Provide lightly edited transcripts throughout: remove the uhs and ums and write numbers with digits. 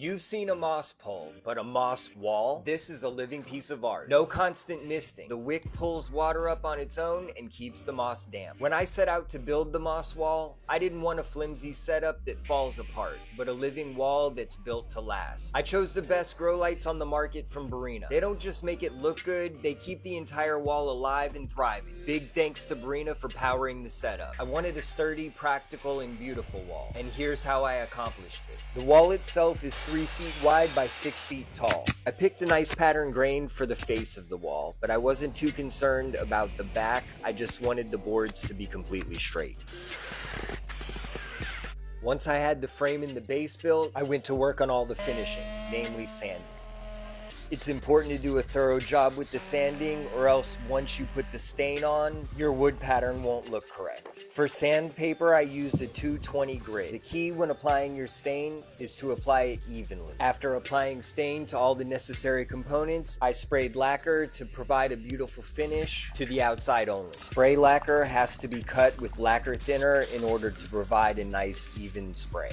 You've seen a moss pole, but a moss wall? This is a living piece of art. No constant misting. The wick pulls water up on its own and keeps the moss damp. When I set out to build the moss wall, I didn't want a flimsy setup that falls apart, but a living wall that's built to last. I chose the best grow lights on the market from Barina. They don't just make it look good, they keep the entire wall alive and thriving. Big thanks to Barina for powering the setup. I wanted a sturdy, practical, and beautiful wall, and here's how I accomplished this. The wall itself is 3 feet wide by 6 feet tall. I picked a nice pattern grain for the face of the wall, but I wasn't too concerned about the back. I just wanted the boards to be completely straight. Once I had the frame and the base built, I went to work on all the finishing, namely sanding. It's important to do a thorough job with the sanding, or else once you put the stain on, your wood pattern won't look correct. For sandpaper, I used a 220 grit. The key when applying your stain is to apply it evenly. After applying stain to all the necessary components, I sprayed lacquer to provide a beautiful finish to the outside only. Spray lacquer has to be cut with lacquer thinner in order to provide a nice even spray.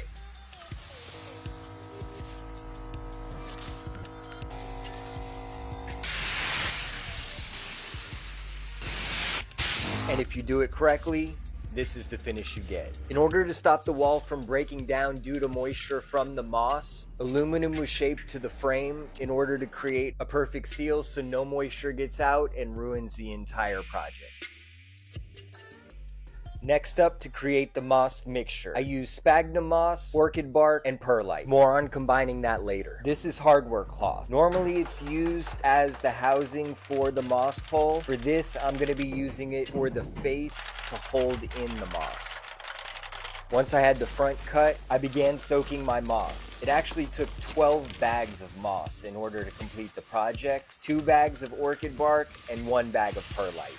And if you do it correctly, this is the finish you get. In order to stop the wall from breaking down due to moisture from the moss, aluminum was shaped to the frame in order to create a perfect seal so no moisture gets out and ruins the entire project. Next up, to create the moss mixture, I use sphagnum moss, orchid bark, and perlite. More on combining that later. This is hardware cloth. Normally it's used as the housing for the moss pole. For this, I'm going to be using it for the face to hold in the moss. Once I had the front cut, I began soaking my moss. It actually took 12 bags of moss in order to complete the project, 2 bags of orchid bark, and 1 bag of perlite.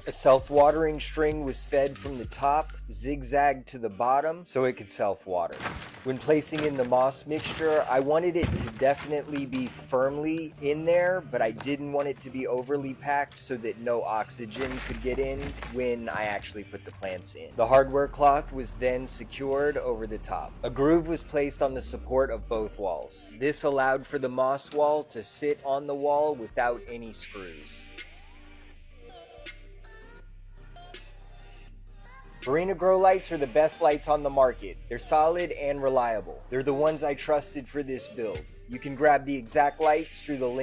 A self-watering string was fed from the top, zigzagged to the bottom, so it could self-water. When placing in the moss mixture, I wanted it to definitely be firmly in there, but I didn't want it to be overly packed so that no oxygen could get in when I actually put the plants in. The hardware cloth was then secured over the top. A groove was placed on the support of both walls. This allowed for the moss wall to sit on the wall without any screws. Barina grow lights are the best lights on the market. They're solid and reliable. They're the ones I trusted for this build. You can grab the exact lights through the link